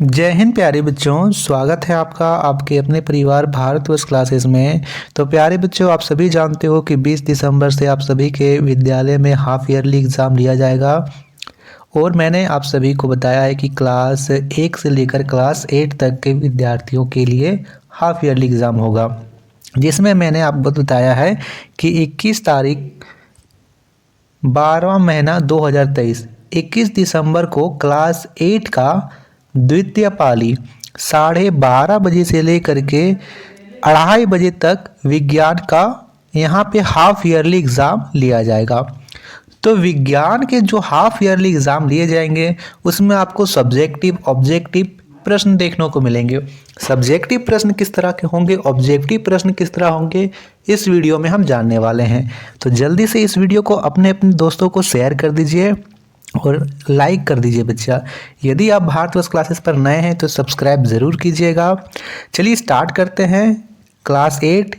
जय हिंद प्यारे बच्चों, स्वागत है आपका आपके अपने परिवार भारतवर्ष क्लासेस में। तो प्यारे बच्चों, आप सभी जानते हो कि 20 दिसंबर से आप सभी के विद्यालय में हाफ ईयरली एग्ज़ाम लिया जाएगा। और मैंने आप सभी को बताया है कि क्लास 1 से लेकर क्लास 8 तक के विद्यार्थियों के लिए हाफ ईयरली एग्ज़ाम होगा, जिसमें मैंने आपको बताया है कि 21 तारीख 12वां महीना 2023 21 दिसंबर को क्लास 8 का द्वितीय पाली 12:30 बजे से लेकर के 2:30 बजे तक विज्ञान का यहाँ पे हाफ ईयरली एग्ज़ाम लिया जाएगा। तो विज्ञान के जो हाफ ईयरली एग्ज़ाम लिए जाएंगे उसमें आपको सब्जेक्टिव ऑब्जेक्टिव प्रश्न देखने को मिलेंगे। सब्जेक्टिव प्रश्न किस तरह के होंगे, ऑब्जेक्टिव प्रश्न किस तरह होंगे, इस वीडियो में हम जानने वाले हैं। तो जल्दी से इस वीडियो को अपने दोस्तों को शेयर कर दीजिए और लाइक कर दीजिए बच्चा। यदि आप भारतवर्ष क्लासेस पर नए हैं तो सब्सक्राइब ज़रूर कीजिएगा। चलिए स्टार्ट करते हैं class 8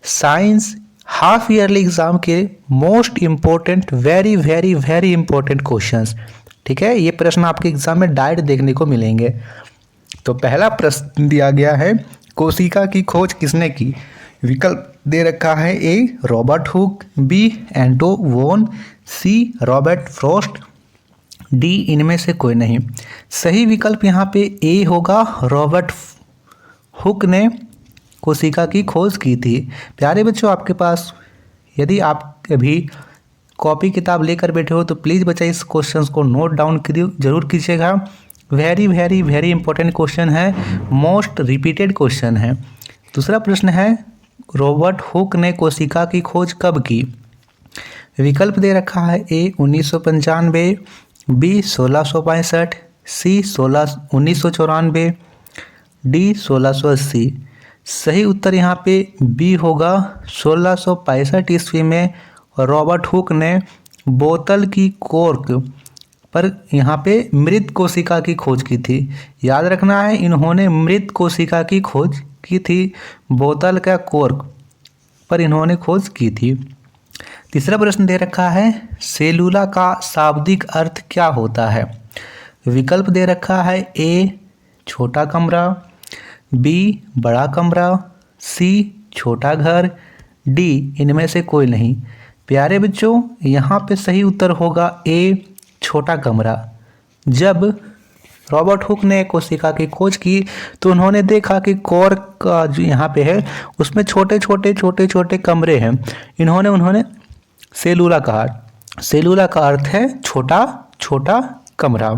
science half yearly exam के most important very very very important questions. ठीक है, ये प्रश्न आपके एग्जाम में डायरेक्ट देखने को मिलेंगे। तो पहला प्रश्न दिया गया है, कोशिका की खोज किसने की? विकल्प दे रखा है, ए रॉबर्ट हुक, बी एंटो वोन, सी रॉबर्ट फ्रॉस्ट, डी इनमें से कोई नहीं। सही विकल्प यहाँ पे ए होगा, रॉबर्ट हुक ने कोशिका की खोज की थी। प्यारे बच्चों, आपके पास यदि आप अभी कॉपी किताब लेकर बैठे हो तो प्लीज़ बच्चा इस क्वेश्चंस को नोट डाउन जरूर कीजिएगा। Very very very important question है, मोस्ट रिपीटेड क्वेश्चन है। दूसरा प्रश्न है, रॉबर्ट हुक ने कोशिका की खोज कब की? विकल्प दे रखा है, ए 1995, बी 1665, सी 1994, डी 1680। सही उत्तर यहाँ पे बी होगा, 1665 ईस्वी में रॉबर्ट हुक ने बोतल की कॉर्क पर यहाँ पे मृत कोशिका की खोज की थी। याद रखना है, इन्होंने मृत कोशिका की खोज की थी, बोतल का कॉर्क पर इन्होंने खोज की थी। तीसरा प्रश्न दे रखा है, सेलुला का शाब्दिक अर्थ क्या होता है? विकल्प दे रखा है, ए छोटा कमरा, बी बड़ा कमरा, सी छोटा घर, डी इनमें से कोई नहीं। प्यारे बच्चों, यहाँ पे सही उत्तर होगा ए छोटा कमरा। जब रॉबर्ट हुक ने कोशिका की खोज की तो उन्होंने देखा कि कॉर्क का जो यहाँ पे है उसमें छोटे छोटे कमरे हैं। उन्होंने सेलुला कहा। सेलुला का अर्थ है छोटा छोटा कमरा।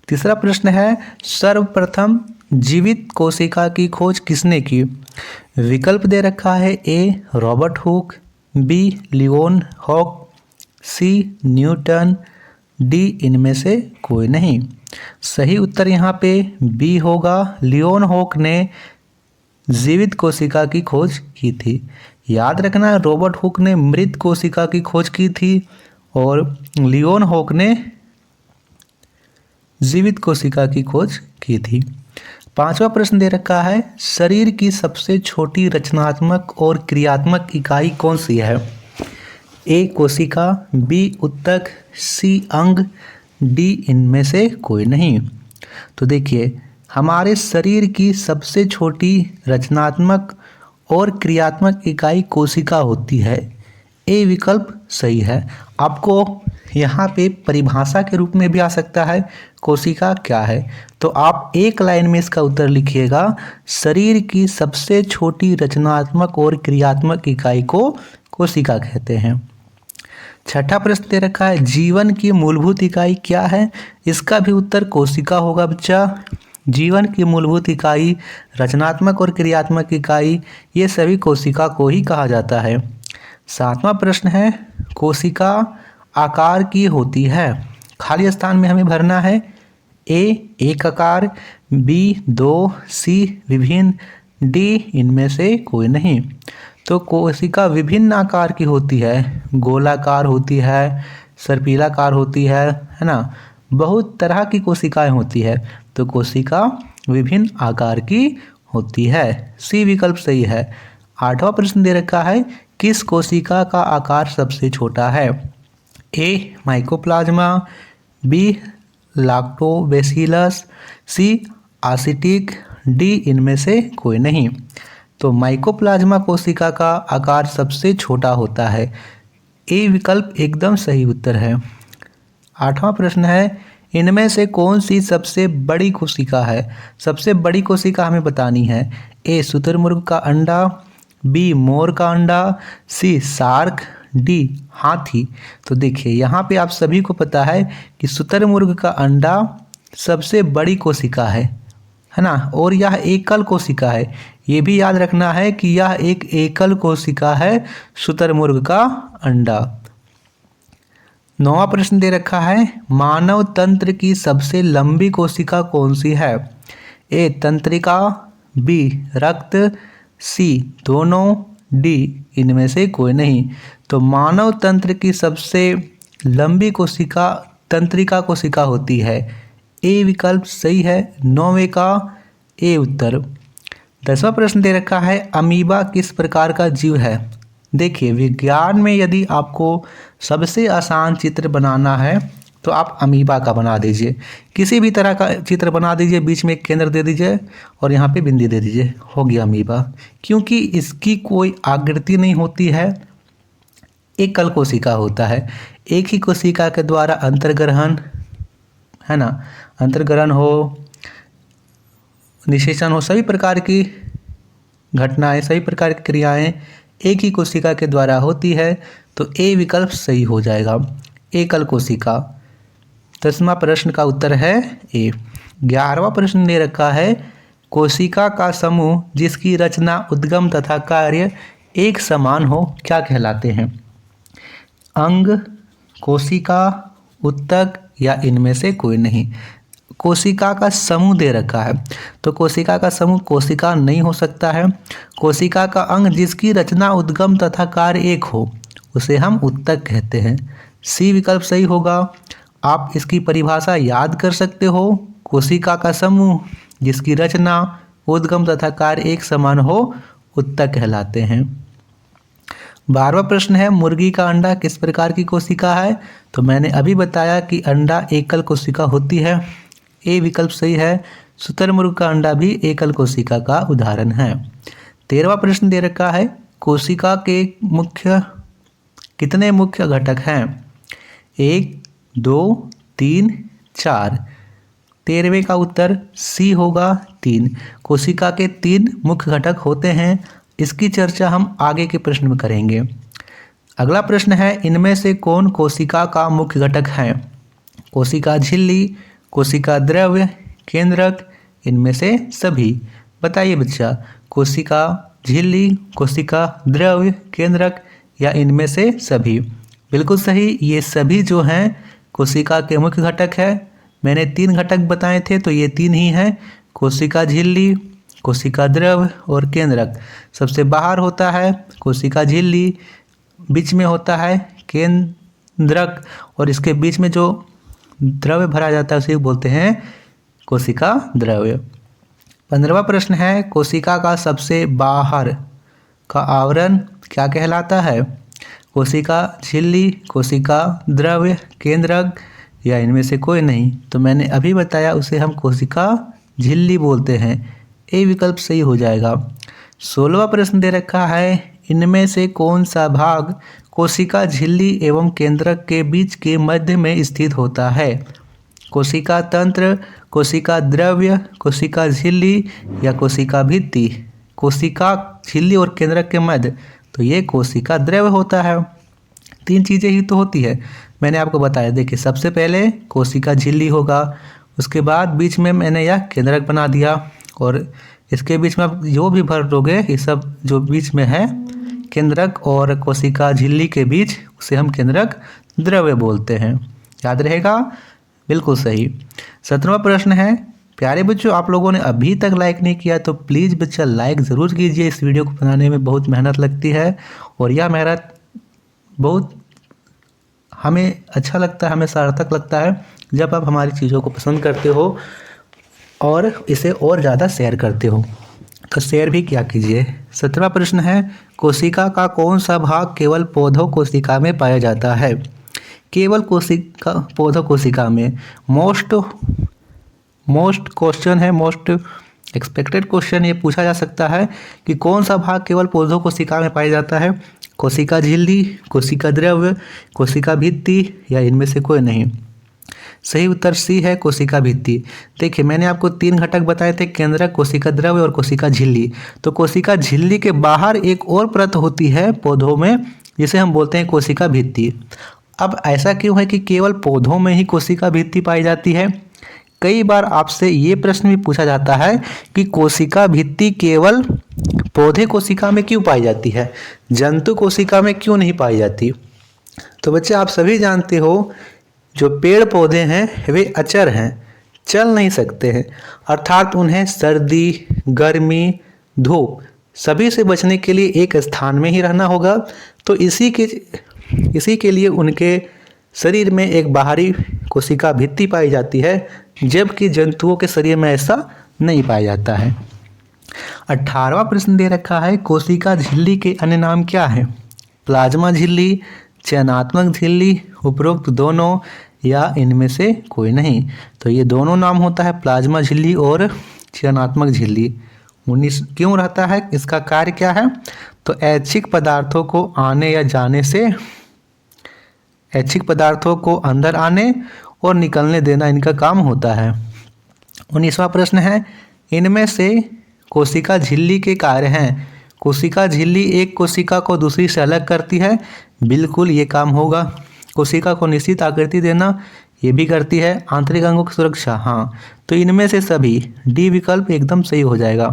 तीसरा प्रश्न है, सर्वप्रथम जीवित कोशिका की खोज किसने की? विकल्प दे रखा है, A Robert Hooke, B Leeuwenhoek, C Newton, D इनमें से कोई नहीं। सही उत्तर यहाँ पे बी होगा, लियोन हॉक ने जीवित कोशिका की खोज की थी। याद रखना, रॉबर्ट हुक ने मृत कोशिका की खोज की थी और लियोन हॉक ने जीवित कोशिका की खोज की थी। पांचवा प्रश्न दे रखा है, शरीर की सबसे छोटी रचनात्मक और क्रियात्मक इकाई कौन सी है? ए कोशिका, बी उत्तक, सी अंग, डी इनमें से कोई नहीं। तो देखिए, हमारे शरीर की सबसे छोटी रचनात्मक और क्रियात्मक इकाई कोशिका होती है। ए विकल्प सही है। आपको यहाँ पे परिभाषा के रूप में भी आ सकता है, कोशिका क्या है, तो आप एक लाइन में इसका उत्तर लिखिएगा, शरीर की सबसे छोटी रचनात्मक और क्रियात्मक इकाई को कोशिका कहते हैं। छठा प्रश्न दे रखा है, जीवन की मूलभूत इकाई क्या है? इसका भी उत्तर कोशिका होगा बच्चा। जीवन की मूलभूत इकाई, रचनात्मक और क्रियात्मक इकाई, ये सभी कोशिका को ही कहा जाता है। सातवां प्रश्न है, कोशिका आकार की होती है? खाली स्थान में हमें भरना है, ए एक आकार, बी दो, सी विभिन्न, डी इनमें से कोई नहीं। तो कोशिका विभिन्न आकार की होती है, गोलाकार होती है, सर्पिलाकार होती है ना, बहुत तरह की कोशिकाएं होती है। तो कोशिका विभिन्न आकार की होती है, सी विकल्प सही है। आठवां प्रश्न दे रखा है, किस कोशिका का आकार सबसे छोटा है? ए माइकोप्लाज्मा, बी लैक्टोबैसिलस, सी एसिटिक, डी इनमें से कोई नहीं। तो माइकोप्लाज्मा कोशिका का आकार सबसे छोटा होता है। ए विकल्प एकदम सही उत्तर है। 8वां प्रश्न है, इनमें से कौन सी सबसे बड़ी कोशिका है? सबसे बड़ी कोशिका हमें बतानी है। ए शुतुरमुर्ग का अंडा, बी मोर का अंडा, सी शार्क, डी हाथी। तो देखिए यहाँ पे आप सभी को पता है कि शुतुरमुर्ग का अंडा सबसे बड़ी कोशिका है ना, और यह एकल कोशिका है। ये भी याद रखना है कि यह एक एकल कोशिका है, शुतुरमुर्ग का अंडा। 9वां प्रश्न दे रखा है, मानव तंत्र की सबसे लंबी कोशिका कौन सी है? ए तंत्रिका, बी रक्त, सी दोनों, डी इनमें से कोई नहीं। तो मानव तंत्र की सबसे लंबी कोशिका तंत्रिका कोशिका होती है। ए विकल्प सही है, 9वें का ए उत्तर। 10वां प्रश्न दे रखा है, अमीबा किस प्रकार का जीव है? देखिए विज्ञान में यदि आपको सबसे आसान चित्र बनाना है तो आप अमीबा का बना दीजिए। किसी भी तरह का चित्र बना दीजिए, बीच में एक केंद्र दे दीजिए और यहाँ पे बिंदी दे दीजिए, हो गया अमीबा। क्योंकि इसकी कोई आकृति नहीं होती है, एकल कोशिका होता है। एक ही कोशिका के द्वारा अंतर्ग्रहण, है ना, अंतर्ग्रहण हो, निषेचन हो, सभी प्रकार की घटनाएं, सभी प्रकार की क्रियाएं एक ही कोशिका के द्वारा होती है। तो ए विकल्प सही हो जाएगा, एकल कोशिका। 10वां प्रश्न का उत्तर है ए। 11वां प्रश्न दे रखा है, कोशिका का समूह जिसकी रचना, उद्गम तथा कार्य एक समान हो क्या कहलाते हैं? अंग, कोशिका, उत्तक या इनमें से कोई नहीं। कोशिका का समूह दे रखा है, तो कोशिका का समूह कोशिका नहीं हो सकता है। कोशिका का अंग जिसकी रचना, उद्गम तथा कार्य एक हो उसे हम उत्तक कहते हैं। सी विकल्प सही होगा। आप इसकी परिभाषा याद कर सकते हो, कोशिका का समूह जिसकी रचना, उद्गम तथा कार्य एक समान हो उत्तक कहलाते हैं। 12वां प्रश्न है, मुर्गी का अंडा किस प्रकार की कोशिका है? तो मैंने अभी बताया कि अंडा एकल कोशिका होती है। ए विकल्प सही है, शुतुरमुर्ग का अंडा भी एकल कोशिका का उदाहरण है। 13वां प्रश्न दे रखा है, कोशिका के कितने मुख्य घटक हैं? 1, 2, 3, 4। 13वें का उत्तर सी होगा, 3। कोशिका के 3 मुख्य घटक होते हैं। इसकी चर्चा हम आगे के प्रश्न में करेंगे। अगला प्रश्न है, इनमें से कौन कोशिका का मुख्य घटक है? कोशिका झिल्ली, कोशिका द्रव्य, केंद्रक, इनमें से सभी। बताइए बच्चा, कोशिका झिल्ली, कोशिका द्रव्य, केंद्रक या इनमें से सभी? बिल्कुल सही, ये सभी जो हैं कोशिका के मुख्य घटक है। मैंने 3 घटक बताए थे तो ये 3 ही हैं, कोशिका झिल्ली, कोशिका द्रव्य और केंद्रक। सबसे बाहर होता है कोशिका झिल्ली, बीच में होता है केंद्रक और इसके बीच में जो द्रव्य भरा जाता है उसे बोलते हैं कोशिका द्रव्य। 15वां प्रश्न है, कोशिका का सबसे बाहर का आवरण क्या कहलाता है? कोशिका झिल्ली, कोशिका द्रव्य, केंद्रक या इनमें से कोई नहीं। तो मैंने अभी बताया उसे हम कोशिका झिल्ली बोलते हैं। ए विकल्प सही हो जाएगा। 16वां प्रश्न दे रखा है, इनमें से कौन सा भाग कोशिका झिल्ली एवं केंद्रक के बीच के मध्य में स्थित होता है? कोशिका तंत्र, कोशिका द्रव्य, कोशिका झिल्ली या कोशिका भित्ति? कोशिका झिल्ली और केंद्रक के मध्य, तो ये कोशिका द्रव्य होता है। 3 चीज़ें ही तो होती है, मैंने आपको बताया। देखिए सबसे पहले कोशिका झिल्ली होगा, उसके बाद बीच में मैंने यह केंद्रक बना दिया और इसके बीच में आप जो भी भर दोगे, ये सब जो बीच में है केंद्रक और कोशिका झिल्ली के बीच, उसे हम केंद्रक द्रव्य बोलते हैं। याद रहेगा? बिल्कुल सही। 17वां प्रश्न है, प्यारे बच्चों आप लोगों ने अभी तक लाइक नहीं किया तो प्लीज़ बच्चा लाइक ज़रूर कीजिए। इस वीडियो को बनाने में बहुत मेहनत लगती है और यह मेहनत बहुत हमें अच्छा लगता है, हमें सार्थक लगता है जब आप हमारी चीज़ों को पसंद करते हो और इसे और ज़्यादा शेयर करते हो, तो शेयर भी किया कीजिए। 17वां प्रश्न है, कोशिका का कौन सा भाग केवल पौधों कोशिका में पाया जाता है? केवल कोशिका पौधा कोशिका में। मोस्ट क्वेश्चन है, मोस्ट एक्सपेक्टेड क्वेश्चन ये पूछा जा सकता है कि कौन सा भाग केवल पौधों कोशिका में पाया जाता है? कोशिका झिल्ली, कोशिका द्रव्य, कोशिका भित्ति या इनमें से कोई नहीं। सही उत्तर सी है, कोशिका भित्ति। देखिए मैंने आपको 3 घटक बताए थे, केंद्रक, कोशिका द्रव्य और कोशिका झिल्ली। तो कोशिका झिल्ली के बाहर एक और परत होती है पौधों में, जिसे हम बोलते हैं कोशिका भित्ति। अब ऐसा क्यों है कि केवल पौधों में ही कोशिका भित्ति पाई जाती है? कई बार आपसे ये प्रश्न भी पूछा जाता है कि कोशिका भित्ति केवल पौधे कोशिका में क्यों पाई जाती है, जंतु कोशिका में क्यों नहीं पाई जाती? तो बच्चे आप सभी जानते हो जो पेड़ पौधे हैं वे अचर हैं, चल नहीं सकते हैं, अर्थात उन्हें सर्दी, गर्मी, धूप सभी से बचने के लिए एक स्थान में ही रहना होगा। तो इसी के लिए उनके शरीर में एक बाहरी कोशिका भित्ति पाई जाती है, जबकि जंतुओं के शरीर में ऐसा नहीं पाया जाता है। 18वां प्रश्न दे रखा है, कोशिका झिल्ली के अन्य नाम क्या है? प्लाज्मा झिल्ली, चयनात्मक झिल्ली, उपरोक्त दोनों या इनमें से कोई नहीं। तो ये दोनों नाम होता है, प्लाज्मा झिल्ली और चयनात्मक झिल्ली। 19 क्यों रहता है, इसका कार्य क्या है? तो ऐच्छिक पदार्थों को आने या जाने से, ऐच्छिक पदार्थों को अंदर आने और निकलने देना इनका काम होता है। 19वां प्रश्न है, इनमें से कोशिका झिल्ली के कार्य हैं। कोशिका झिल्ली एक कोशिका को दूसरी से अलग करती है, बिल्कुल ये काम होगा। कोशिका को निश्चित आकृति देना, ये भी करती है। आंतरिक अंगों की सुरक्षा, हाँ। तो इनमें से सभी डी विकल्प एकदम सही हो जाएगा।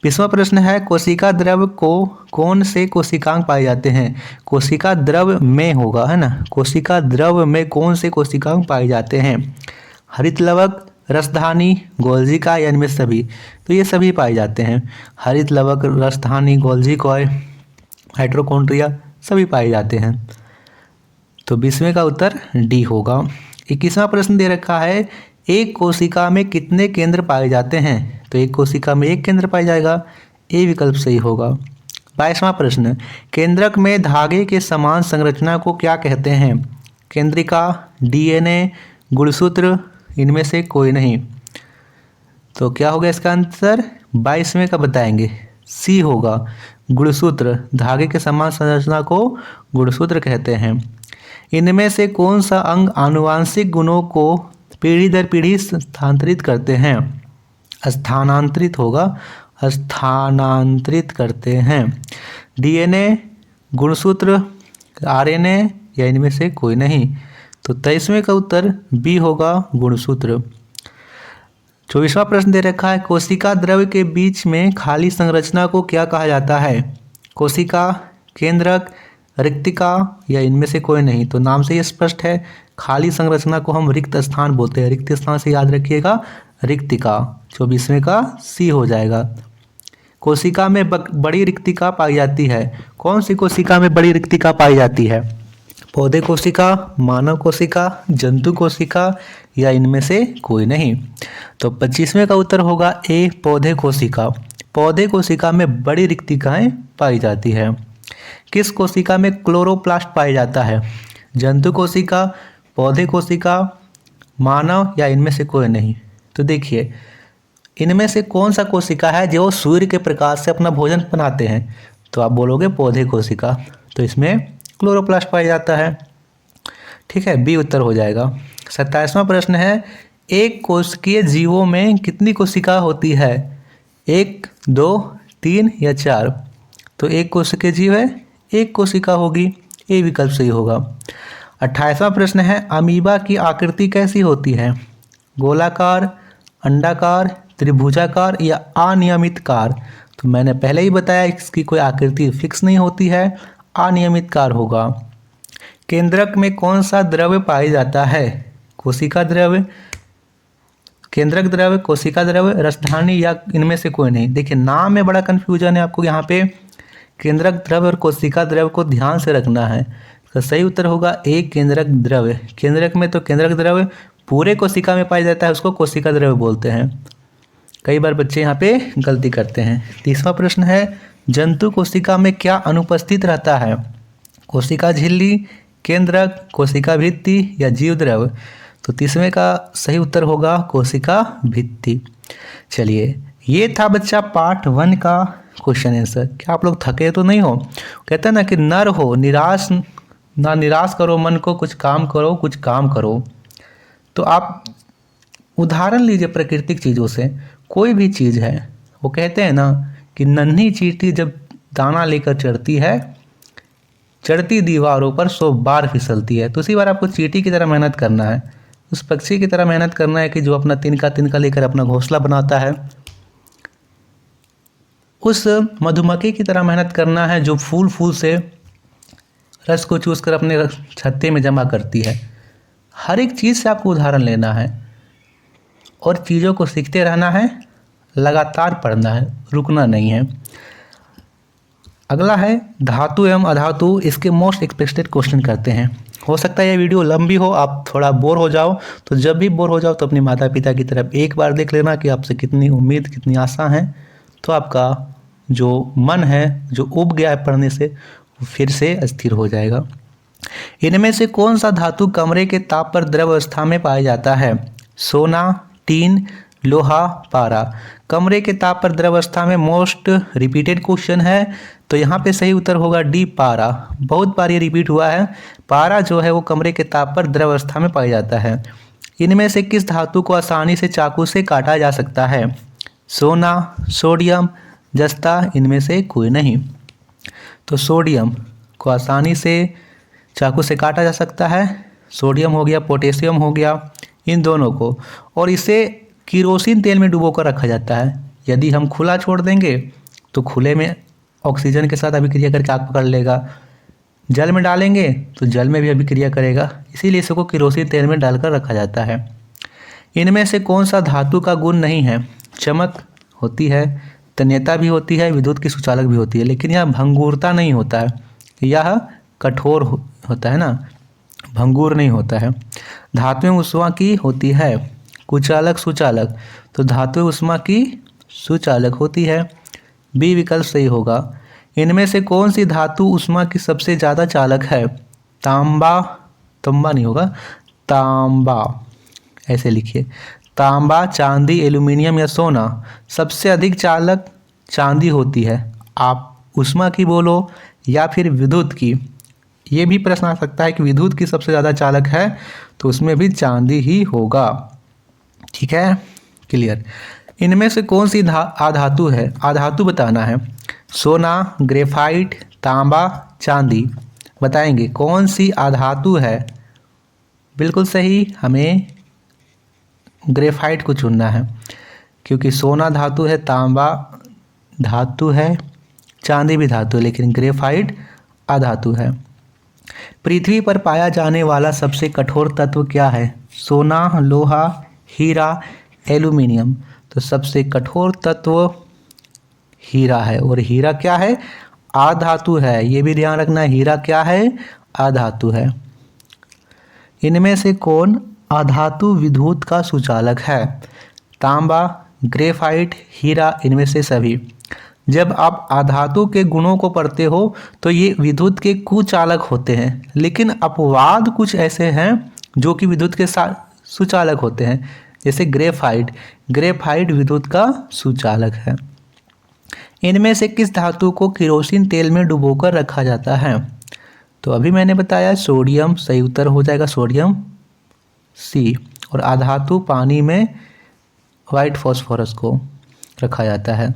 20वां प्रश्न है, कोशिका द्रव्य को कौन से कोशिकांग पाए जाते हैं? कोशिका द्रव्य में होगा, है ना। कोशिका द्रव्य में कौन से कोशिकांग पाए जाते हैं? हरित लवक, रसधानी, गोल्जिका या इनमें सभी? तो ये सभी पाए जाते हैं। हरित लवक, रसधानी, गोल्जिका, हाइड्रोकोन्ड्रिया सभी पाए जाते हैं। तो 20वें का उत्तर डी होगा। 21वां प्रश्न दे रखा है, एक कोशिका में कितने केंद्र पाए जाते हैं? तो एक कोशिका में एक केंद्र पाया जाएगा, ए विकल्प सही होगा। 22वां प्रश्न, केंद्रक में धागे के समान संरचना को क्या कहते हैं? केंद्रिका, डीएनए, गुणसूत्र, इनमें से कोई नहीं। तो क्या होगा इसका आंसर? 22वें का बताएंगे, सी होगा, गुणसूत्र। धागे के समान संरचना को गुणसूत्र कहते हैं। इनमें से कौन सा अंग आनुवांशिक गुणों को पीढ़ी दर पीढ़ी स्थानांतरित करते हैं? स्थानांतरित होगा, स्थानांतरित करते हैं। डीएनए, गुणसूत्र, आरएनए या इनमें से कोई नहीं। तो 23वें का उत्तर बी होगा, गुणसूत्र। 24वां प्रश्न दे रखा है, कोशिका द्रव्य के बीच में खाली संरचना को क्या कहा जाता है? कोशिका, केंद्रक, रिक्तिका या इनमें से कोई नहीं। तो नाम से ये स्पष्ट है, खाली संरचना को हम रिक्त स्थान बोलते हैं। रिक्त स्थान से याद रखिएगा, रिक्तिका। 24वें का सी हो जाएगा। कोशिका में बड़ी रिक्तिका पाई जाती है। कौन सी कोशिका में बड़ी रिक्तिका पाई जाती है? पौधे कोशिका, मानव कोशिका, जंतु कोशिका या इनमें से कोई नहीं। तो 25वें का उत्तर होगा ए, पौधे कोशिका। पौधे कोशिका में बड़ी रिक्तिकाएं पाई जाती है। किस कोशिका में क्लोरोप्लास्ट पाया जाता है? जंतु कोशिका, पौधे कोशिका, मानव या इनमें से कोई नहीं। तो देखिए इनमें से कौन सा कोशिका है जो सूर्य के प्रकाश से अपना भोजन बनाते हैं? तो आप बोलोगे पौधे कोशिका। तो इसमें क्लोरोप्लास्ट पाया जाता है। ठीक है, बी उत्तर हो जाएगा। 27वां प्रश्न है, एक कोशिकीय जीवों में कितनी कोशिका होती है? 1, 2, 3 या 4? तो एक कोशिकीय जीव है, एक कोशिका होगी, ए विकल्प सही होगा। 28वां प्रश्न है, अमीबा की आकृति कैसी होती है? गोलाकार, अंडाकार, त्रिभुजाकार या अनियमितकार? तो मैंने पहले ही बताया इसकी कोई आकृति फिक्स नहीं होती है, अनियमितकार होगा। केंद्रक में कौन सा द्रव्य पाया जाता है? कोशिका द्रव्य, केंद्रक द्रव्य, कोशिका द्रव्य, रसधानी या इनमें से कोई नहीं। देखिए नाम में बड़ा कन्फ्यूजन है आपको यहाँ पे। केंद्रक द्रव्य और कोशिका द्रव्य को ध्यान से रखना है। तो सही उत्तर होगा ए, केंद्रक द्रव्य। केंद्रक में तो केंद्रक द्रव्य पूरे कोशिका में पाया जाता है, उसको कोशिका द्रव्य बोलते हैं। कई बार बच्चे यहाँ पे गलती करते हैं। 30वां प्रश्न है, जंतु कोशिका में क्या अनुपस्थित रहता है? कोशिका झिल्ली, केंद्रक, कोशिका भित्ति या जीव द्रव? तो तीसरे का सही उत्तर होगा कोशिका भित्ति। चलिए, ये था बच्चा पार्ट 1 का क्वेश्चन आंसर। क्या आप लोग थके तो नहीं हो? कहते हैं ना कि नर हो निराश करो मन को, कुछ काम करो, कुछ काम करो। तो आप उदाहरण लीजिए प्राकृतिक चीज़ों से। कोई भी चीज़ है, वो कहते हैं ना कि नन्ही चींटी जब दाना लेकर चढ़ती है, चढ़ती दीवारों पर 100 बार फिसलती है। तो उसी बार आपको चींटी की तरह मेहनत करना है, उस पक्षी की तरह मेहनत करना है कि जो अपना तिनका लेकर अपना घोंसला बनाता है। उस मधुमक्खी की तरह मेहनत करना है जो फूल से रस को चूस कर अपने छत्ते में जमा करती है। हर एक चीज़ से आपको उदाहरण लेना है और चीज़ों को सीखते रहना है, लगातार पढ़ना है, रुकना नहीं है। अगला है धातु एवं अधातु। इसके मोस्ट एक्सपेक्टेड क्वेश्चन करते हैं। हो सकता है ये वीडियो लंबी हो, आप थोड़ा बोर हो जाओ, तो जब भी बोर हो जाओ तो अपने माता पिता की तरफ एक बार देख लेना कि आपसे कितनी उम्मीद, कितनी आशा है। तो आपका जो मन है, जो उब गया है पढ़ने से, वो फिर से स्थिर हो जाएगा। इनमें से कौन सा धातु कमरे के ताप पर द्रव अवस्था में पाया जाता है? सोना, टीन, लोहा, पारा। कमरे के ताप पर द्रव अवस्था में मोस्ट रिपीटेड क्वेश्चन है, तो यहाँ पे सही उत्तर होगा डी, पारा। बहुत बार ये रिपीट हुआ है। पारा जो है वो कमरे के ताप पर द्रव अवस्था में पाया जाता है। इनमें से किस धातु को आसानी से चाकू से काटा जा सकता है? सोना, सोडियम, जस्ता, इनमें से कोई नहीं। तो सोडियम को आसानी से चाकू से काटा जा सकता है। सोडियम हो गया, पोटेशियम हो गया, इन दोनों को। और इसे केरोसिन तेल में डुबोकर रखा जाता है। यदि हम खुला छोड़ देंगे तो खुले में ऑक्सीजन के साथ अभिक्रिया करके आग पकड़ लेगा। जल में डालेंगे तो जल में भी अभिक्रिया करेगा, इसीलिए इसको केरोसिन तेल में डालकर रखा जाता है। इनमें से कौन सा धातु का गुण नहीं है? चमक होती है, तन्यता भी होती है, विद्युत की सुचालक भी होती है, लेकिन यह भंगुरता नहीं होता है। यह कठोर होता है ना, भंगुर नहीं होता है। धातुएं उष्मा की होती है, कुचालक, सुचालक। तो धातुएं उष्मा की सुचालक होती है, बी विकल्प सही होगा। इनमें से कौन सी धातु उष्मा की सबसे ज़्यादा चालक है? तांबा, तंबा नहीं होगा, तांबा ऐसे लिखिए। तांबा, चांदी, एल्यूमिनियम या सोना। सबसे अधिक चालक चांदी होती है। आप उष्मा की बोलो या फिर विद्युत की। ये भी प्रश्न आ सकता है कि विद्युत की सबसे ज़्यादा चालक है, तो उसमें भी चांदी ही होगा। ठीक है, क्लियर। इनमें से कौन सी आधातु है? आधातु बताना है। सोना, ग्रेफाइट, तांबा, चांदी। बताएंगे कौन सी आधातु है? बिल्कुल सही, हमें ग्रेफाइट को चुनना है, क्योंकि सोना धातु है, तांबा धातु है, चांदी भी धातु है, लेकिन ग्रेफाइट अधातु है। पृथ्वी पर पाया जाने वाला सबसे कठोर तत्व क्या है? सोना, लोहा, हीरा, एल्यूमिनियम। तो सबसे कठोर तत्व हीरा है, और हीरा क्या है? अधातु है। ये भी ध्यान रखना, हीरा क्या है? अधातु है। इनमें से कौन अधातु विद्युत का सुचालक है? तांबा, ग्रेफाइट, हीरा, इनमें से सभी। जब आप अधातु के गुणों को पढ़ते हो तो ये विद्युत के कुचालक होते हैं, लेकिन अपवाद कुछ ऐसे हैं जो कि विद्युत के साथ सुचालक होते हैं, जैसे ग्रेफाइट विद्युत का सुचालक है। इनमें से किस धातु को केरोसिन तेल में डुबोकर रखा जाता है? तो अभी मैंने बताया सोडियम, सही उत्तर हो जाएगा सोडियम, सी। और अधातु पानी में व्हाइट फॉस्फोरस को रखा जाता है।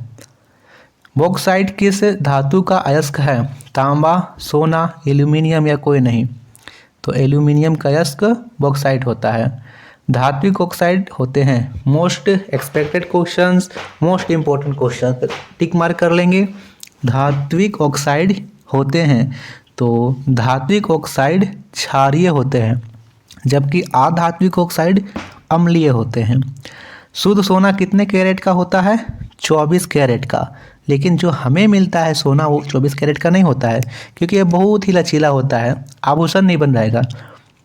बॉक्साइट किस धातु का अयस्क है? तांबा, सोना, एल्यूमिनियम या कोई नहीं। तो एल्यूमिनियम का अयस्क बॉक्साइट होता है। धात्विक ऑक्साइड होते हैं। Most expected questions, most important question tick mark कर लेंगे। धात्विक ऑक्साइड होते हैं, तो धात्विक ऑक्साइड क्षारीय होते हैं, जबकि अधात्विक ऑक्साइड अम्लीय होते हैं। शुद्ध सोना कितने कैरेट का होता है? 24 कैरेट का। लेकिन जो हमें मिलता है सोना वो 24 कैरेट का नहीं होता है, क्योंकि ये बहुत ही लचीला होता है, आभूषण नहीं बन जाएगा।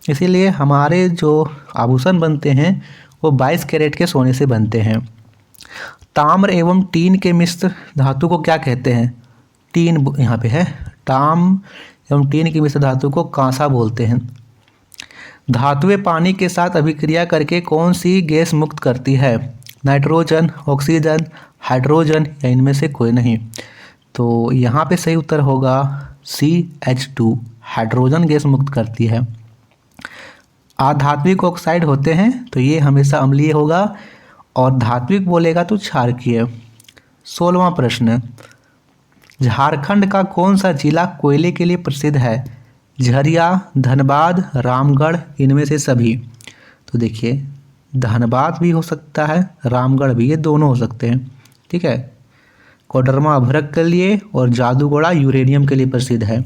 इसीलिए हमारे जो आभूषण बनते हैं वो 22 कैरेट के सोने से बनते हैं। ताम्र एवं टीन के मिश्र धातु को क्या कहते हैं? टीन यहाँ पे है, ताम एवं टीन की मिश्र धातु को कांसा बोलते हैं। धातुएं पानी के साथ अभिक्रिया करके कौन सी गैस मुक्त करती है? नाइट्रोजन, ऑक्सीजन, हाइड्रोजन या इनमें से कोई नहीं। तो यहाँ पे सही उत्तर होगा CH2, हाइड्रोजन गैस मुक्त करती है। अधात्विक ऑक्साइड होते हैं तो ये हमेशा अम्लीय होगा, और धात्विक बोलेगा तो क्षारकीय। 16वां प्रश्न, झारखंड का कौन सा जिला कोयले के लिए प्रसिद्ध है? झरिया, धनबाद, रामगढ़, इनमें से सभी। तो देखिए धनबाद भी हो सकता है, रामगढ़ भी, ये दोनों हो सकते हैं। ठीक है। कोडरमा अभ्रक के लिए और जादूगोड़ा यूरेनियम के लिए प्रसिद्ध है।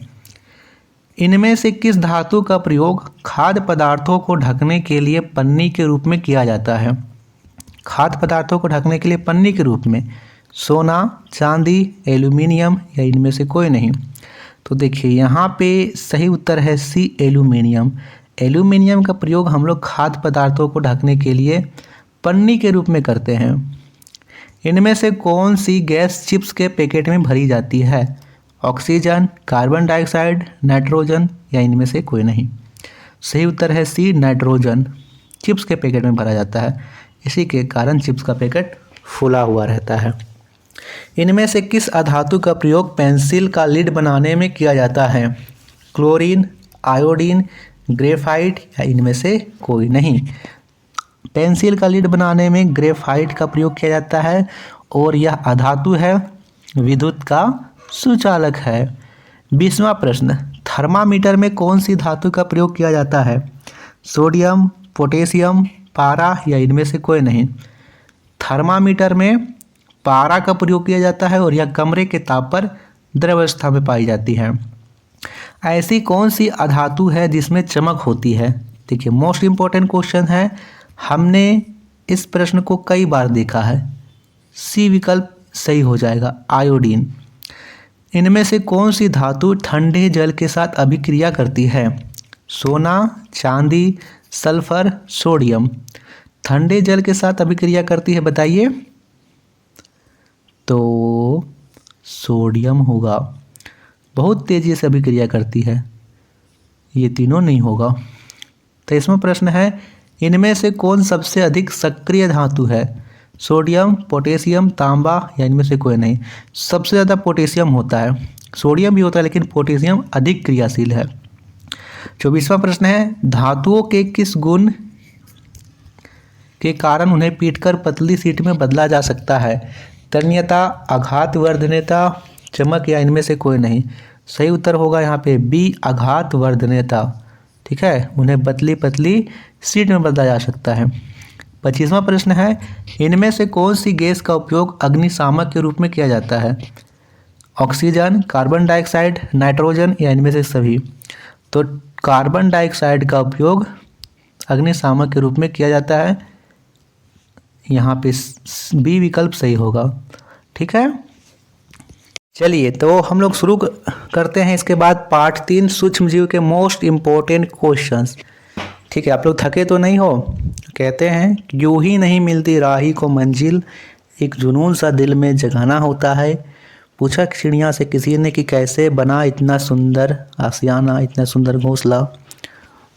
इनमें से किस धातु का प्रयोग खाद्य पदार्थों को ढकने के लिए पन्नी के रूप में किया जाता है? खाद्य पदार्थों को ढकने के लिए पन्नी के रूप में सोना, चांदी, एल्यूमिनियम या इनमें से कोई नहीं। तो देखिए यहाँ पे सही उत्तर है C, एल्यूमिनियम। एल्यूमिनियम का प्रयोग हम लोग खाद्य पदार्थों को ढकने के लिए पन्नी के रूप में करते हैं। इनमें से कौन सी गैस चिप्स के पैकेट में भरी जाती है? ऑक्सीजन, कार्बन डाइऑक्साइड, नाइट्रोजन या इनमें से कोई नहीं। सही उत्तर है C, नाइट्रोजन चिप्स के पैकेट में भरा जाता है। इसी के कारण चिप्स का पैकेट फूला हुआ रहता है। इनमें से किस अधातु का प्रयोग पेंसिल का लीड बनाने में किया जाता है? क्लोरीन, आयोडीन, ग्रेफाइट या इनमें से कोई नहीं। पेंसिल का लीड बनाने में ग्रेफाइट का प्रयोग किया जाता है, और यह अधातु है, विद्युत का सुचालक है। 20वां प्रश्न, थर्मामीटर में कौन सी धातु का प्रयोग किया जाता है? सोडियम, पोटेशियम, पारा या इनमें से कोई नहीं। थर्मामीटर में पारा का प्रयोग किया जाता है, और यह कमरे के ताप पर द्रवावस्था में पाई जाती है। ऐसी कौन सी अधातु है जिसमें चमक होती है? देखिए मोस्ट इम्पोर्टेंट क्वेश्चन है, हमने इस प्रश्न को कई बार देखा है। C विकल्प सही हो जाएगा, आयोडीन। इनमें से कौन सी धातु ठंडे जल के साथ अभिक्रिया करती है? सोना, चांदी, सल्फर, सोडियम। ठंडे जल के साथ अभिक्रिया करती है, बताइए। तो सोडियम होगा, बहुत तेजी से अभिक्रिया करती है, ये तीनों नहीं होगा। 23वां प्रश्न है, इनमें से कौन सबसे अधिक सक्रिय धातु है? सोडियम, पोटेशियम, तांबा या इनमें से कोई नहीं। सबसे ज़्यादा पोटेशियम होता है, सोडियम भी होता है लेकिन पोटेशियम अधिक क्रियाशील है। 24वां प्रश्न है, धातुओं के किस गुण के कारण उन्हें पीटकर पतली शीट में बदला जा सकता है? तन्यता, आघातवर्धनीयता, चमक या इनमें से कोई नहीं। सही उत्तर होगा यहाँ पे B, आघातवर्धनीयता। ठीक है, उन्हें पतली पतली शीट में बदला जा सकता है। 25वां प्रश्न है, इनमें से कौन सी गैस का उपयोग अग्निशामक के रूप में किया जाता है? ऑक्सीजन, कार्बन डाइऑक्साइड, नाइट्रोजन या इनमें से सभी। तो कार्बन डाइऑक्साइड का उपयोग अग्निशामक के रूप में किया जाता है, यहाँ पे B विकल्प सही होगा। ठीक है, चलिए तो हम लोग शुरू करते हैं। इसके बाद पार्ट 3 सूक्ष्म जीव के मोस्ट इम्पोर्टेंट क्वेश्चंस। ठीक है, आप लोग थके तो नहीं हो? कहते हैं यूं ही नहीं मिलती राही को मंजिल, एक जुनून सा दिल में जगाना होता है। पूछा चिड़िया से किसी ने कि कैसे बना इतना सुंदर आशियाना, इतना सुंदर घोंसला।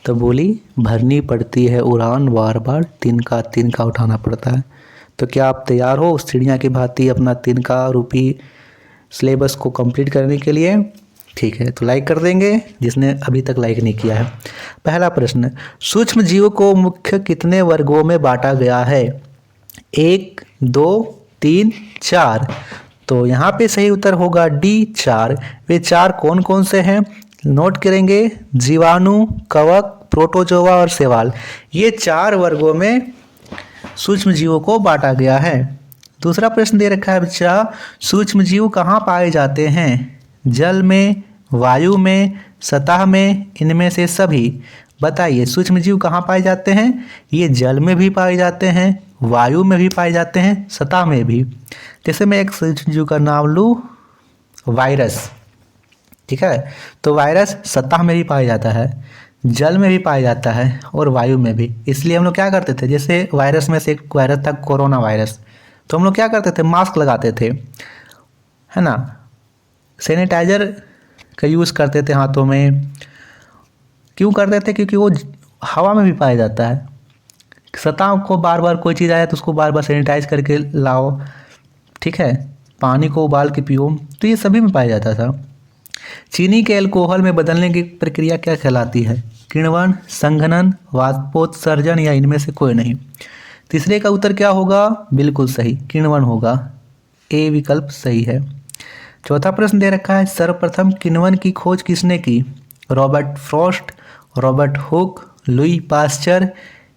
तो बोली भरनी पड़ती है उड़ान, बार बार तिनका तिनका उठाना पड़ता है। तो क्या आप तैयार हो उस चिड़िया की भांति अपना तिनका रूपी सिलेबस को कंप्लीट करने के लिए? ठीक है, तो लाइक कर देंगे जिसने अभी तक लाइक नहीं किया है। पहला प्रश्न, सूक्ष्म जीव को मुख्य कितने वर्गों में बांटा गया है? 1, 2, 3, 4। तो यहाँ पे सही उत्तर होगा D, 4। वे 4 कौन कौन से हैं? नोट करेंगे, जीवाणु, कवक, प्रोटोजोआ और शैवाल। ये 4 वर्गों में सूक्ष्म जीवों को बांटा गया है। दूसरा प्रश्न दे रखा है बच्चा, सूक्ष्म जीव कहाँ पाए जाते हैं? जल में, वायु में, सतह में, इनमें से सभी। बताइए सूक्ष्म जीव कहाँ पाए जाते हैं? ये जल में भी पाए जाते हैं, वायु में भी पाए जाते हैं, सतह में भी। जैसे मैं एक सूक्ष्म जीव का नाम लूँ, वायरस। ठीक है, तो वायरस सतह में भी पाया जाता है, जल में भी पाया जाता है और वायु में भी। इसलिए हम लोग क्या करते थे, जैसे वायरस में से एक वायरस था कोरोना वायरस, तो हम लोग क्या करते थे, मास्क लगाते थे, है ना। सैनिटाइजर का यूज़ करते थे हाथों में। क्यों करते थे? क्योंकि वो हवा में भी पाया जाता है। सतह को बार बार कोई चीज़ आया तो उसको बार बार सैनिटाइज करके लाओ, ठीक है, पानी को उबाल के पियो, तो ये सभी में पाया जाता था। चीनी के अल्कोहल में बदलने की प्रक्रिया क्या कहलाती है? किण्वन, संघनन, वाष्पोत्सर्जन या इनमें से कोई नहीं। तीसरे का उत्तर क्या होगा? बिल्कुल सही, किण्वन होगा, ए विकल्प सही है। चौथा प्रश्न दे रखा है, सर्वप्रथम किण्वन की खोज किसने की? Robert Frost, Robert Hooke, Louis Pasteur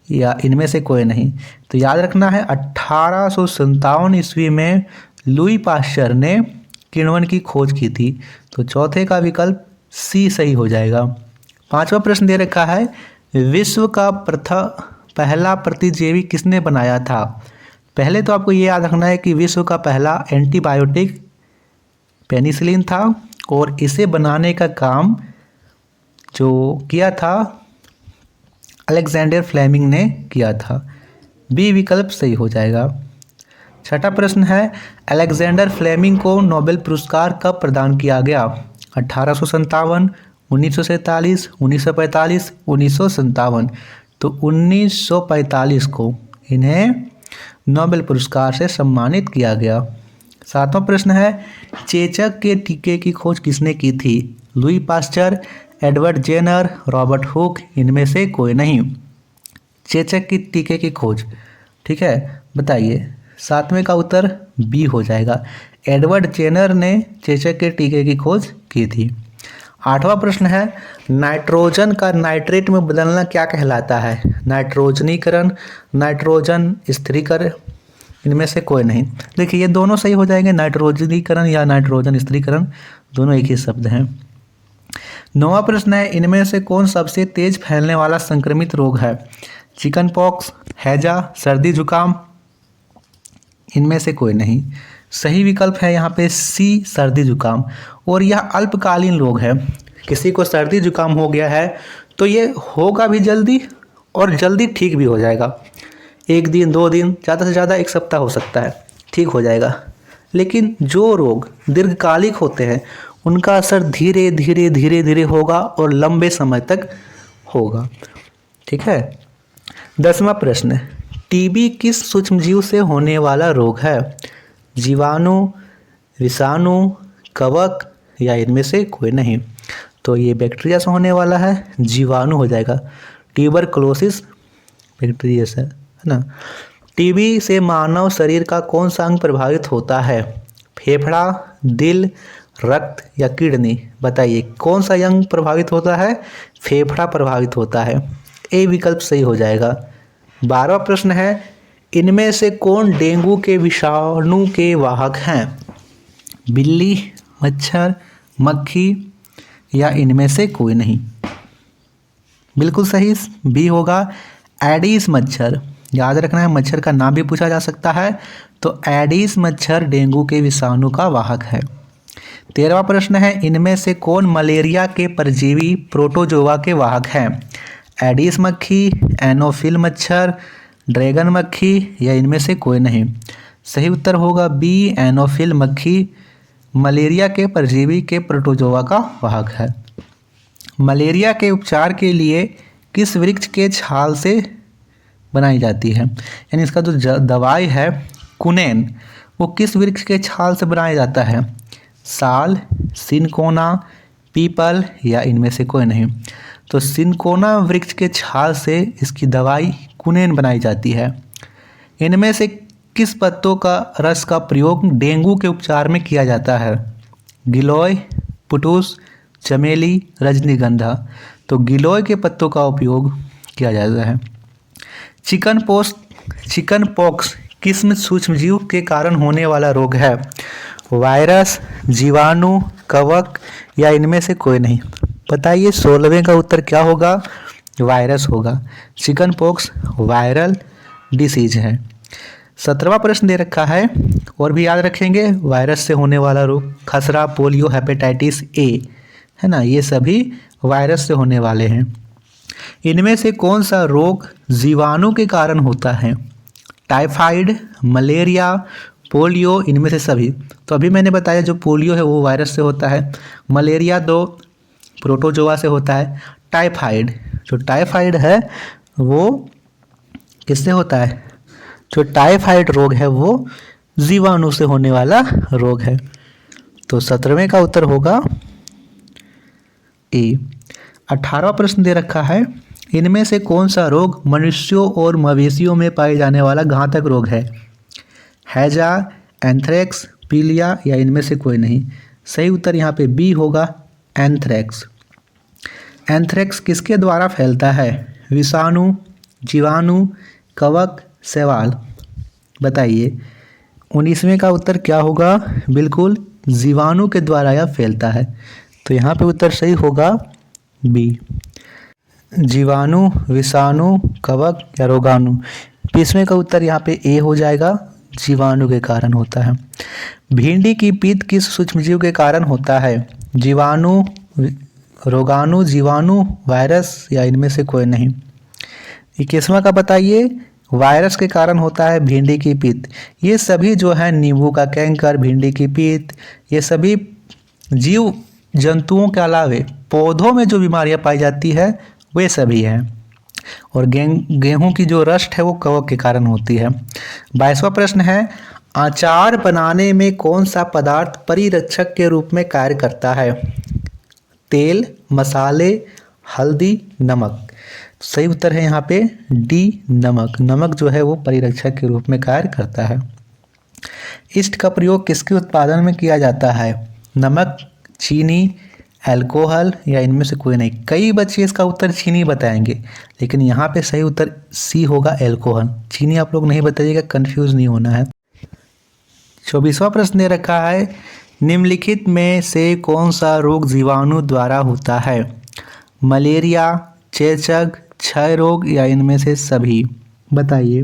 या इनमें से कोई नहीं। तो याद रखना है 1857 ईस्वी में लुई पास्चर ने किण्वन की खोज की थी। तो चौथे का विकल्प सी सही हो जाएगा। पांचवा प्रश्न दे रखा है, विश्व का पहला प्रतिजैवी किसने बनाया था? पहले तो आपको ये याद रखना है कि विश्व का पहला एंटीबायोटिक पेनिसिलिन था और इसे बनाने का काम जो किया था अलेक्जेंडर फ्लेमिंग ने किया था। बी विकल्प सही हो जाएगा। छठा प्रश्न है, अलेक्जेंडर फ्लेमिंग को नोबेल पुरस्कार कब प्रदान किया गया? 1857, 1947, 1945, 1957। तो 1945 को इन्हें नोबेल पुरस्कार से सम्मानित किया गया। सातवां प्रश्न है, चेचक के टीके की खोज किसने की थी? Louis Pasteur, Edward Jenner, Robert Hooke, इनमें से कोई नहीं। चेचक की टीके की खोज, ठीक है, बताइए। सातवें का उत्तर बी हो जाएगा, एडवर्ड जेनर ने चेचक के टीके की खोज की थी। आठवां प्रश्न है, नाइट्रोजन का नाइट्रेट में बदलना क्या कहलाता है? नाइट्रोजनीकरण, नाइट्रोजन स्थिरीकरण, इनमें से कोई नहीं। देखिए ये दोनों सही हो जाएंगे, नाइट्रोजनीकरण या नाइट्रोजन स्थिरीकरण, दोनों एक ही शब्द हैं। नौवां प्रश्न है, इनमें से कौन सबसे तेज फैलने वाला संक्रमित रोग है? चिकन पॉक्स, हैजा, सर्दी जुकाम, इनमें से कोई नहीं। सही विकल्प है यहाँ पे सी, सर्दी जुकाम। और यह अल्पकालीन रोग है। किसी को सर्दी जुकाम हो गया है तो ये होगा भी जल्दी और जल्दी ठीक भी हो जाएगा। 1 दिन 2 दिन, ज़्यादा से ज़्यादा 1 सप्ताह हो सकता है, ठीक हो जाएगा। लेकिन जो रोग दीर्घकालिक होते हैं उनका असर धीरे धीरे धीरे धीरे होगा और लंबे समय तक होगा, ठीक है। 10वां प्रश्न, टीबी किस सूक्ष्मजीव से होने वाला रोग है? जीवाणु, विषाणु, कवक या इनमें से कोई नहीं। तो ये बैक्टीरिया से होने वाला है, जीवाणु हो जाएगा, ट्यूबरकुलोसिस बैक्टीरिया से, है ना। टीबी से मानव शरीर का कौन सा अंग प्रभावित होता है? फेफड़ा, दिल, रक्त या किडनी, बताइए कौन सा अंग प्रभावित होता है? फेफड़ा प्रभावित होता है, ए विकल्प सही हो जाएगा। 12वां प्रश्न है, इनमें से कौन डेंगू के विषाणु के वाहक हैं? बिल्ली, मच्छर, मक्खी या इनमें से कोई नहीं। बिल्कुल सही बी होगा, एडिस मच्छर। याद रखना है, मच्छर का नाम भी पूछा जा सकता है। तो एडिस मच्छर डेंगू के विषाणु का वाहक है। 13वां प्रश्न है, इनमें से कौन मलेरिया के परजीवी प्रोटोजोआ के वाहक हैं? एडिस मक्खी, एनोफिल मच्छर, ड्रैगन मक्खी या इनमें से कोई नहीं। सही उत्तर होगा बी, एनोफिल मक्खी मलेरिया के परजीवी के प्रोटोजोआ का वाहक है। मलेरिया के उपचार के लिए किस वृक्ष के छाल से बनाई जाती है? यानी इसका जो दवाई है कुनेन, वो किस वृक्ष के छाल से बनाया जाता है? साल, सिनकोना, पीपल या इनमें से कोई नहीं। तो सिनकोना वृक्ष के छाल से इसकी दवाई कुनेन बनाई जाती है। इनमें से किस पत्तों का रस का प्रयोग डेंगू के उपचार में किया जाता है? गिलोय, पुटूस, चमेली, रजनीगंधा। तो गिलोय के पत्तों का उपयोग किया जाता है। चिकन पॉक्स किस सूक्ष्मजीव के कारण होने वाला रोग है? वायरस, जीवाणु, कवक या इनमें से कोई नहीं। बताइए 16वें का उत्तर क्या होगा? वायरस होगा। चिकन पॉक्स वायरल डिसीज है। 17वां प्रश्न दे रखा है और भी याद रखेंगे, वायरस से होने वाला रोग खसरा, पोलियो, हेपेटाइटिस ए, है ना, ये सभी वायरस से होने वाले हैं। इनमें से कौन सा रोग जीवाणु के कारण होता है? टाइफाइड, मलेरिया, पोलियो, इनमें से सभी। तो अभी मैंने बताया जो पोलियो है वो वायरस से होता है, मलेरिया 2 प्रोटोजोआ से होता है, टाइफाइड, जो टाइफाइड है वो किससे होता है, जो टाइफाइड रोग है वो जीवाणु से होने वाला रोग है। तो 17वें का उत्तर होगा ए। 18वां प्रश्न दे रखा है, इनमें से कौन सा रोग मनुष्यों और मवेशियों में पाए जाने वाला घातक रोग है? हैजा, एंथ्रेक्स, पीलिया या इनमें से कोई नहीं। सही उत्तर यहाँ पे बी होगा, एंथ्रेक्स। एंथ्रेक्स किसके द्वारा फैलता है? विषाणु, जीवाणु, कवक, शैवाल। बताइए 19वें का उत्तर क्या होगा? बिल्कुल जीवाणु के द्वारा यह फैलता है। तो यहाँ पे उत्तर सही होगा बी, जीवाणु, विषाणु, कवक या रोगाणु। 20वें का उत्तर यहाँ पे ए हो जाएगा, जीवाणु के कारण होता है। भिंडी की पीत किस सूक्ष्मजीव के कारण होता है? जीवाणु, रोगाणु, जीवाणु, वायरस या इनमें से कोई नहीं। 21वां का बताइए, वायरस के कारण होता है भिंडी की पीत। ये सभी जो है नींबू का कैंकर, भिंडी की पीत, ये सभी जीव जंतुओं के अलावे पौधों में जो बीमारियां पाई जाती है वे सभी हैं। और गेहूं की जो रस्ट है वो कवक के कारण होती है। 22वां प्रश्न है, अचार बनाने में कौन सा पदार्थ परिरक्षक के रूप में कार्य करता है? तेल, मसाले, हल्दी, नमक। सही उत्तर है यहाँ पे डी, नमक। नमक जो है वो परिरक्षक के रूप में कार्य करता है। ईस्ट का प्रयोग किसके उत्पादन में किया जाता है? नमक, चीनी, अल्कोहल या इनमें से कोई नहीं। कई बच्चे इसका उत्तर चीनी बताएंगे, लेकिन यहाँ पे सही उत्तर सी होगा, अल्कोहल। चीनी आप लोग नहीं बताइएगा, कंफ्यूज नहीं होना है। 24वां प्रश्न दे रखा है, निम्नलिखित में से कौन सा रोग जीवाणु द्वारा होता है? मलेरिया, चेचक, क्षय रोग या इनमें से सभी। बताइए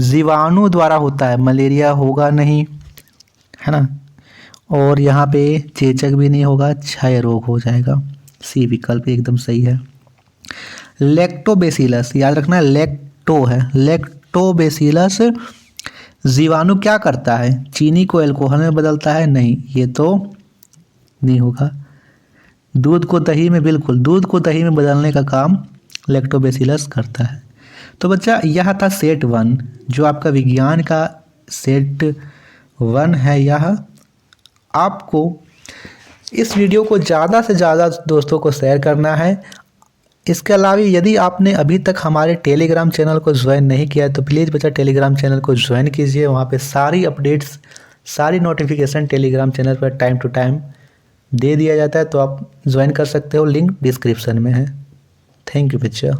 जीवाणु द्वारा होता है, मलेरिया होगा नहीं, है ना, और यहाँ पे चेचक भी नहीं होगा, क्षय रोग हो जाएगा। सी विकल्प एकदम सही है। लैक्टोबैसिलस, याद रखना लैक्टो है, लैक्टोबैसिलस जीवाणु क्या करता है? चीनी को अल्कोहल में बदलता है? नहीं, ये तो नहीं होगा। दूध को दही में, बिल्कुल दूध को दही में बदलने का काम लैक्टोबैसिलस करता है। तो बच्चा यह था सेट 1, जो आपका विज्ञान का सेट 1 है। यह आपको इस वीडियो को ज़्यादा से ज़्यादा दोस्तों को शेयर करना है। इसके अलावा यदि आपने अभी तक हमारे टेलीग्राम चैनल को ज्वाइन नहीं किया है तो प्लीज़ बच्चा टेलीग्राम चैनल को ज्वाइन कीजिए। वहाँ पे सारी अपडेट्स, सारी नोटिफिकेशन टेलीग्राम चैनल पर टाइम टू टाइम दे दिया जाता है, तो आप ज्वाइन कर सकते हो। लिंक डिस्क्रिप्शन में है। थैंक यू बच्चा।